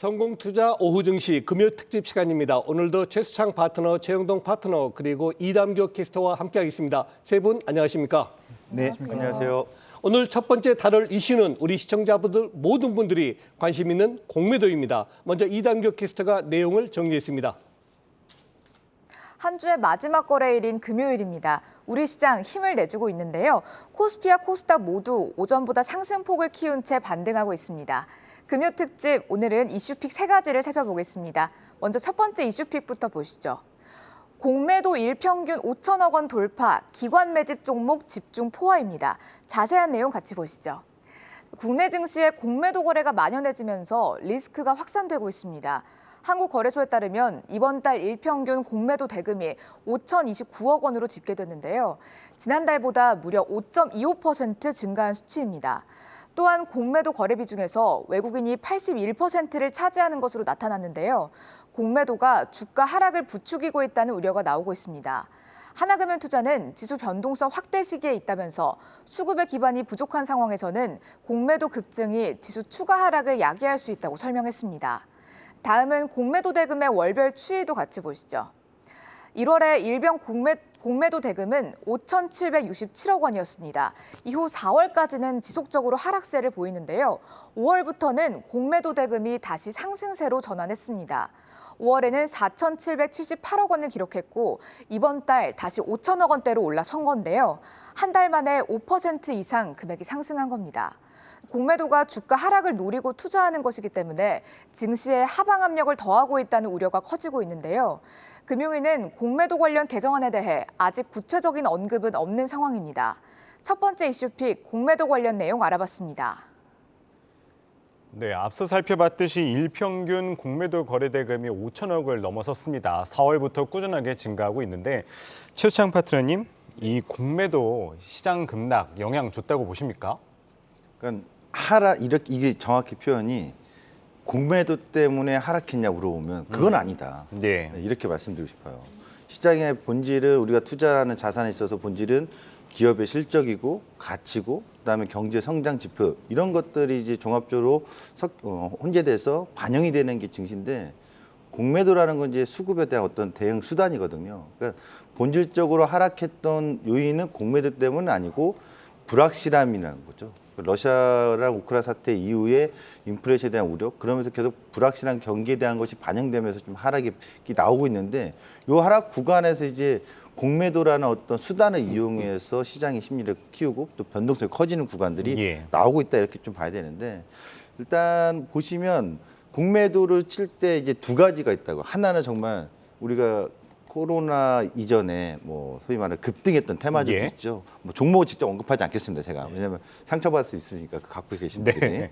성공투자 오후 증시 금요 특집 시간입니다. 오늘도 최수창 파트너, 최영동 파트너, 그리고 이담교 캐스터와 함께하겠습니다. 세 분 안녕하십니까? 네, 안녕하세요. 오늘 첫 번째 다룰 이슈는 우리 시청자분들 모든 분들이 관심 있는 공매도입니다. 먼저 이담교 캐스터가 내용을 정리했습니다. 한 주의 마지막 거래일인 금요일입니다. 우리 시장 힘을 내주고 있는데요. 코스피와 코스닥 모두 오전보다 상승폭을 키운 채 반등하고 있습니다. 금요 특집 오늘은 이슈픽 세 가지를 살펴보겠습니다. 먼저 첫 번째 이슈픽부터 보시죠. 공매도 일평균 5천억 원 돌파, 기관 매집 종목 집중 포화입니다. 자세한 내용 같이 보시죠. 국내 증시의 공매도 거래가 만연해지면서 리스크가 확산되고 있습니다. 한국거래소에 따르면 이번 달 일평균 공매도 대금이 5,029억 원으로 집계됐는데요. 지난달보다 무려 5.25% 증가한 수치입니다. 또한 공매도 거래비 중에서 외국인이 81%를 차지하는 것으로 나타났는데요. 공매도가 주가 하락을 부추기고 있다는 우려가 나오고 있습니다. 하나금융투자는 지수 변동성 확대 시기에 있다면서 수급의 기반이 부족한 상황에서는 공매도 급증이 지수 추가 하락을 야기할 수 있다고 설명했습니다. 다음은 공매도 대금의 월별 추이도 같이 보시죠. 1월에 일병 공매도 대금은 5,767억 원이었습니다. 이후 4월까지는 지속적으로 하락세를 보이는데요. 5월부터는 공매도 대금이 다시 상승세로 전환했습니다. 5월에는 4,778억 원을 기록했고 이번 달 다시 5천억 원대로 올라선 건데요. 한 달 만에 5% 이상 금액이 상승한 겁니다. 공매도가 주가 하락을 노리고 투자하는 것이기 때문에 증시에 하방 압력을 더하고 있다는 우려가 커지고 있는데요. 금융위는 공매도 관련 개정안에 대해 아직 구체적인 언급은 없는 상황입니다. 첫 번째 이슈픽 공매도 관련 내용 알아봤습니다. 네, 앞서 살펴봤듯이 일평균 공매도 거래 대금이 5천억을 넘어섰습니다. 4월부터 꾸준하게 증가하고 있는데 최수창 파트너님, 이 공매도 시장 급락 영향 줬다고 보십니까? 그러니까 이게 정확히 표현이 공매도 때문에 하락했냐 물어보면 그건 아니다. 네. 이렇게 말씀드리고 싶어요. 시장의 본질은 우리가 투자하는 자산에 있어서 본질은 기업의 실적이고 가치고 그다음에 경제 성장 지표 이런 것들이 이제 종합적으로 혼재돼서 반영이 되는 게 증시인데 공매도라는 건 이제 수급에 대한 어떤 대응 수단이거든요. 그러니까 본질적으로 하락했던 요인은 공매도 때문은 아니고 불확실함이라는 거죠. 러시아랑 우크라이나 사태 이후에 인플레이션에 대한 우려, 그러면서 계속 불확실한 경기에 대한 것이 반영되면서 좀 하락이 나오고 있는데 이 하락 구간에서 이제 공매도라는 어떤 수단을 이용해서 시장의 심리를 키우고 또 변동성이 커지는 구간들이 나오고 있다 이렇게 좀 봐야 되는데 일단 보시면 공매도를 칠 때 이제 두 가지가 있다고. 하나는 정말 우리가 코로나 이전에 뭐 소위 말하는 급등했던 테마주도 있죠. 뭐 종목을 직접 언급하지 않겠습니다. 제가 왜냐하면 상처받을 수 있으니까 갖고 계신 분들이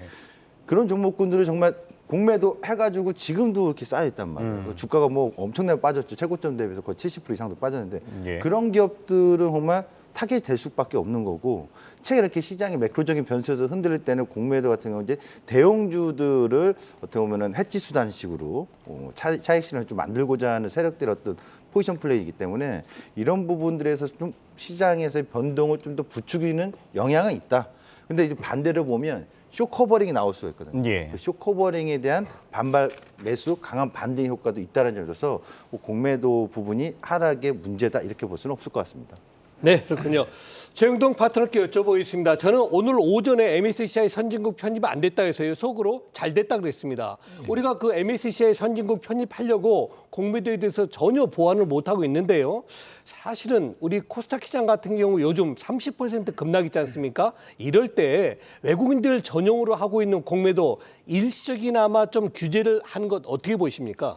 그런 종목군들을 정말 공매도 해가지고 지금도 이렇게 쌓여 있단 말이에요. 주가가 뭐 엄청나게 빠졌죠. 최고점 대비해서 거의 70% 이상도 빠졌는데 그런 기업들은 정말 타겟이 될 수밖에 없는 거고 최근 이렇게 시장의 매크로적인 변수에서 흔들릴 때는 공매도 같은 경우 이제 대형주들을 어떻게 보면은 해지 수단식으로 차익 실현을 좀 만들고자 하는 세력들의 어떤 포지션 플레이이기 때문에 이런 부분들에서 좀 시장에서의 변동을 좀 더 부추기는 영향은 있다. 근데 이제 반대로 보면 쇼커버링이 나올 수가 있거든요. 그 쇼커버링에 대한 반발 매수, 강한 반등 효과도 있다는 점에서 공매도 부분이 하락의 문제다 이렇게 볼 수는 없을 것 같습니다. 네, 그렇군요. 최영동 파트너께 여쭤보겠습니다. 저는 오늘 오전에 MSCI 선진국 편입이 안 됐다 해서요. 속으로 잘 됐다 그랬습니다. 우리가 그 MSCI 선진국 편입하려고 공매도에 대해서 전혀 보완을 못하고 있는데요. 사실은 우리 코스닥 시장 같은 경우 요즘 30% 급락 있지 않습니까? 이럴 때 외국인들 전용으로 하고 있는 공매도 일시적이나마 좀 규제를 하는 것 어떻게 보십니까?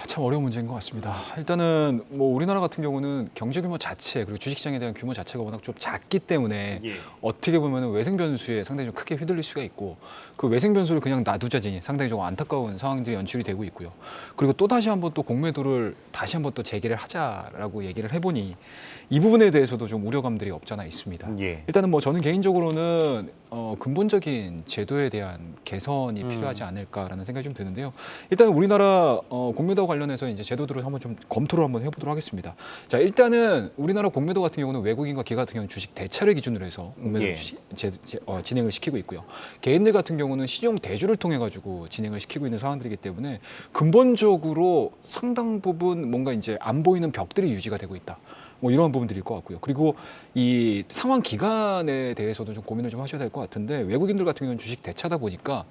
참 어려운 문제인 것 같습니다. 일단은 뭐 우리나라 같은 경우는 경제 규모 자체 그리고 주식시장에 대한 규모 자체가 워낙 좀 작기 때문에 어떻게 보면 외생 변수에 상당히 좀 크게 휘둘릴 수가 있고 그 외생 변수를 그냥 놔두자니 상당히 좀 안타까운 상황들이 연출이 되고 있고요. 그리고 또 다시 한번 또 공매도를 다시 한번 또 재개를 하자라고 얘기를 해보니 이 부분에 대해서도 좀 우려감들이 없잖아 있습니다. 일단은 뭐 저는 개인적으로는 근본적인 제도에 대한 개선이 필요하지 않을까라는 생각이 좀 드는데요. 일단 우리나라 공매도 공매도 관련해서 이제 제도들을 한번 좀 검토를 한번 해보도록 하겠습니다. 자, 일단은 우리나라 공매도 같은 경우는 외국인과 기관 같은 경우는 주식 대차를 기준으로 해서 공매도 예. 진행을 시키고 있고요. 개인들 같은 경우는 신용 대주를 통해 가지고 진행을 시키고 있는 상황들이기 때문에 근본적으로 상당 부분 뭔가 이제 안 보이는 벽들이 유지가 되고 있다. 뭐 이런 부분들일 것 같고요. 그리고 이 상환 기간에 대해서도 좀 고민을 좀 하셔야 될 것 같은데 외국인들 같은 경우는 주식 대차다 보니까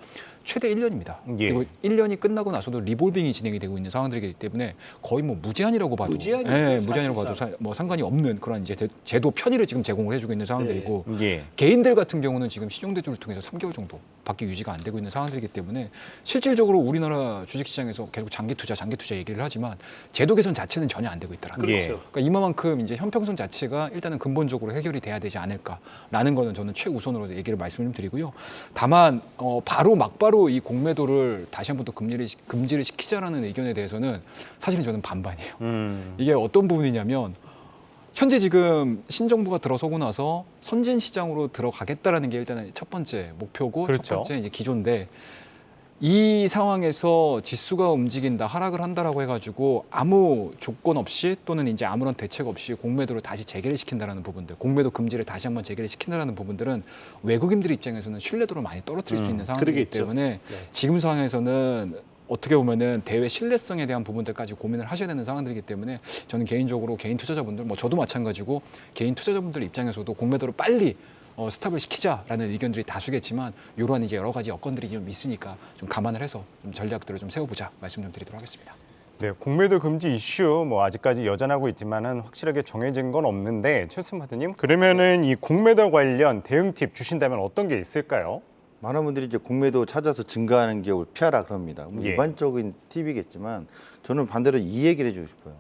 최대 1년입니다. 예. 그리고 1년이 끝나고 나서도 리볼빙이 진행이 되고 있는 상황들이기 때문에 거의 뭐 무제한이라고 봐도 무제한이죠, 무제한이라고 봐도 뭐 상관이 없는 그런 이제 제도 편의를 지금 제공을 해주고 있는 상황들이고 예. 개인들 같은 경우는 지금 신용대주를 통해서 3개월 정도밖에 유지가 안 되고 있는 상황들이기 때문에 실질적으로 우리나라 주식시장에서 계속 장기 투자 얘기를 하지만 제도 개선 자체는 전혀 안 되고 있더라고요. 그렇죠. 그러니까 이만큼 이제 형평성 자체가 일단은 근본적으로 해결이 돼야 되지 않을까라는 거는 저는 최우선으로 얘기를 말씀을 좀 드리고요. 다만 바로 막바로 이 공매도를 다시 한번 또 금지를 시키자라는 의견에 대해서는 사실은 저는 반반이에요. 이게 어떤 부분이냐면 현재 지금 신정부가 들어서고 나서 선진 시장으로 들어가겠다라는 게 일단은 첫 번째 목표고 그렇죠. 첫 번째 이제 기조인데 이 상황에서 지수가 움직인다, 하락을 한다라고 해가지고 아무 조건 없이 또는 이제 아무런 대책 없이 공매도를 다시 재개를 시킨다라는 부분들, 공매도 금지를 다시 한번 재개를 시킨다라는 부분들은 외국인들 입장에서는 신뢰도를 많이 떨어뜨릴 수 있는 상황이기 그러겠죠. 때문에 지금 상황에서는 어떻게 보면은 대외 신뢰성에 대한 부분들까지 고민을 하셔야 되는 상황들이기 때문에 저는 개인적으로 개인 투자자분들, 뭐 저도 마찬가지고 개인 투자자분들 입장에서도 공매도를 빨리 스탑을 시키자라는 의견들이 다수겠지만 이러한 이제 여러 가지 여건들이 좀 있으니까 좀 감안을 해서 좀 전략들을 좀 세워보자 말씀 좀 드리도록 하겠습니다. 네, 공매도 금지 이슈 뭐 아직까지 여전하고 있지만은 확실하게 정해진 건 없는데 최순 파트님 그러면은 이 공매도 관련 대응 팁 주신다면 어떤 게 있을까요? 많은 분들이 이제 공매도 찾아서 증가하는 기업을 피하라 그럽니다. 뭐 예. 일반적인 팁이겠지만 저는 반대로 이 얘기를 해주고 싶어요.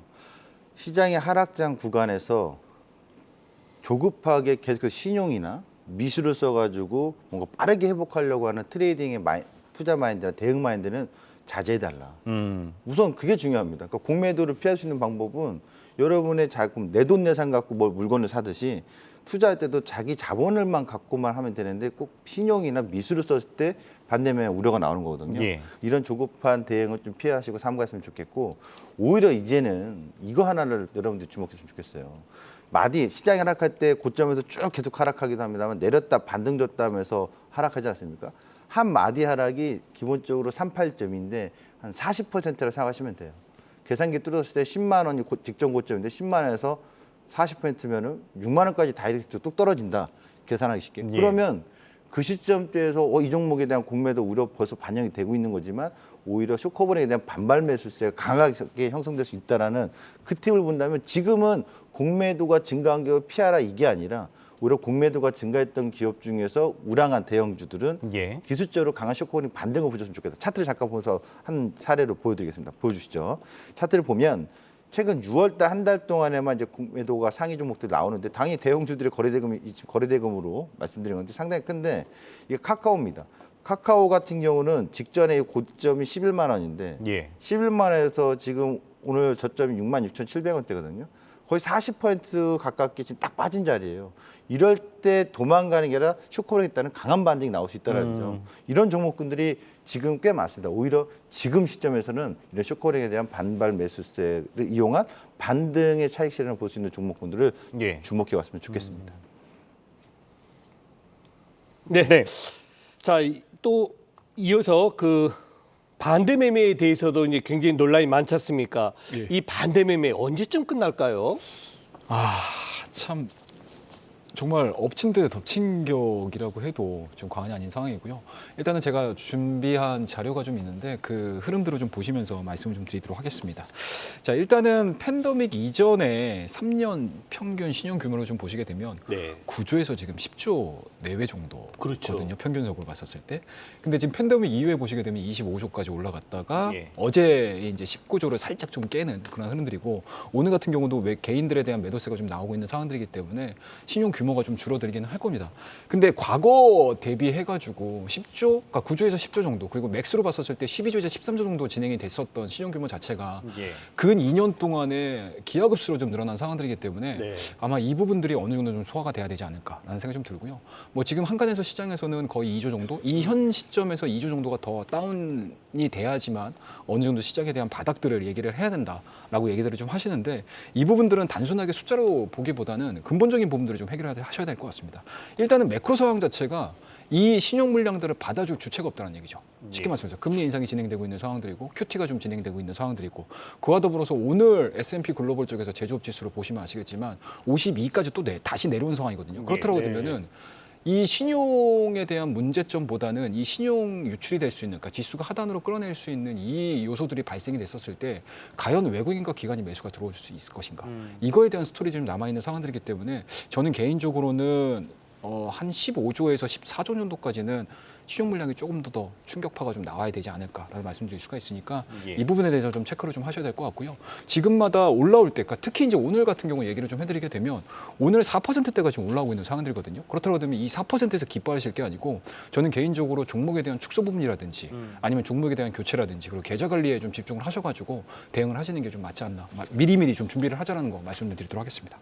시장의 하락장 구간에서 조급하게 계속 그 신용이나 미수를 써가지고 뭔가 빠르게 회복하려고 하는 트레이딩의 투자 마인드나 대응 마인드는 자제해달라. 우선 그게 중요합니다. 그러니까 공매도를 피할 수 있는 방법은 여러분의 자금 내돈내산 갖고 뭘 물건을 사듯이 투자할 때도 자기 자본을만 갖고만 하면 되는데 꼭 신용이나 미수를 썼을 때 반대면 우려가 나오는 거거든요. 예. 이런 조급한 대응을 좀 피하시고 삼가했으면 좋겠고 오히려 이제는 이거 하나를 여러분들이 주목했으면 좋겠어요. 시장이 하락할 때 고점에서 쭉 계속 하락하기도 합니다만 내렸다 반등 줬다 하면서 하락하지 않습니까? 한 마디 하락이 기본적으로 38점인데 한 40%라 생각하시면 돼요. 계산기 뚫었을 때 10만 원이 직전 고점인데 10만 원에서 40%면은 6만 원까지 다이렉트 뚝 떨어진다. 계산하기 쉽게. 예. 그러면 그 시점대에서 이 종목에 대한 공매도 우려 벌써 반영이 되고 있는 거지만 오히려 쇼커버링에 대한 반발 매수세가 강하게 형성될 수 있다라는 그 팁을 본다면 지금은 공매도가 증가한 기업을 피하라 이게 아니라 오히려 공매도가 증가했던 기업 중에서 우량한 대형주들은 예. 기술적으로 강한 쇼커버링 반등을 보셨으면 좋겠다. 차트를 잠깐 보면서 한 사례로 보여드리겠습니다. 보여주시죠. 차트를 보면 최근 6월 달 한 달 동안에만 이제 공매도가 상위 종목들이 나오는데 당연히 대형주들의 거래대금으로 말씀드린 건데 상당히 큰데 이게 카카오입니다. 카카오 같은 경우는 직전에 고점이 11만 원인데 예. 11만 원에서 지금 오늘 저점이 66,700원대거든요. 거의 40% 가깝게 지금 딱 빠진 자리예요. 이럴 때 도망가는 게 아니라 쇼커버링에 따른 강한 반등이 나올 수 있다는 점. 이런 종목군들이 지금 꽤 많습니다. 오히려 지금 시점에서는 이런 쇼커버링에 대한 반발 매수세를 이용한 반등의 차익 실현을 볼 수 있는 종목군들을 예. 주목해 왔으면 좋겠습니다. 네. 네. 자, 또 이어서 그 반대 매매에 대해서도 이제 굉장히 논란이 많지 않습니까? 예. 이 반대 매매 언제쯤 끝날까요? 참 정말 엎친 데 덮친 격이라고 해도 좀 과언이 아닌 상황이고요. 일단은 제가 준비한 자료가 좀 있는데 그 흐름들을 좀 보시면서 말씀을 좀 드리도록 하겠습니다. 자, 일단은 팬데믹 이전에 3년 평균 신용 규모를 좀 보시게 되면 네. 9조에서 지금 10조 내외 정도거든요. 그렇죠. 평균적으로 봤었을 때. 근데 지금 팬데믹 이후에 보시게 되면 25조까지 올라갔다가 예. 어제 이제 19조를 살짝 좀 깨는 그런 흐름들이고 오늘 같은 경우도 개인들에 대한 매도세가 좀 나오고 있는 상황들이기 때문에 신용 규모가 좀 줄어들기는 할 겁니다. 근데 과거 대비해가지고 10조, 그러니까 9조에서 10조 정도 그리고 맥스로 봤었을 때 12조에서 13조 정도 진행이 됐었던 신용 규모 자체가 예. 근 2년 동안에 기하급수로 좀 늘어난 상황들이기 때문에 네. 아마 이 부분들이 어느 정도 좀 소화가 돼야 되지 않을까라는 생각이 좀 들고요. 뭐 지금 한간에서 시장에서는 거의 2조 정도, 이 현 시점에서 2조 정도가 더 다운이 전환이 돼야지만 어느 정도 시장에 대한 바닥들을 얘기를 해야 된다라고 얘기들을 좀 하시는데 이 부분들은 단순하게 숫자로 보기보다는 근본적인 부분들을 좀 해결하셔야 될 것 같습니다. 일단은 매크로 상황 자체가 이 신용 물량들을 받아줄 주체가 없다는 얘기죠. 쉽게 말씀해서 금리 인상이 진행되고 있는 상황들이고 QT가 좀 진행되고 있는 상황들이고 그와 더불어서 오늘 S&P 글로벌 쪽에서 제조업 지수를 보시면 아시겠지만 52까지 또 다시 내려온 상황이거든요. 그렇다고 되면은 이 신용에 대한 문제점보다는 이 신용 유출이 될 수 있는, 그러니까 지수가 하단으로 끌어낼 수 있는 이 요소들이 발생이 됐었을 때 과연 외국인과 기관이 매수가 들어올 수 있을 것인가. 이거에 대한 스토리 좀 남아있는 상황들이기 때문에 저는 개인적으로는 한 15조에서 14조 정도까지는 신용 물량이 조금 더 충격파가 좀 나와야 되지 않을까라는 말씀드릴 수가 있으니까 이 부분에 대해서 좀 체크를 좀 하셔야 될 것 같고요. 지금마다 올라올 때, 그러니까 특히 이제 오늘 같은 경우 얘기를 좀 해드리게 되면 오늘 4%대가 지금 올라오고 있는 상황들이거든요. 그렇다고 하면 이 4%에서 기뻐하실 게 아니고 저는 개인적으로 종목에 대한 축소 부분이라든지 아니면 종목에 대한 교체라든지 그리고 계좌 관리에 좀 집중을 하셔가지고 대응을 하시는 게 좀 맞지 않나. 미리미리 좀 준비를 하자는 거 말씀드리도록 하겠습니다.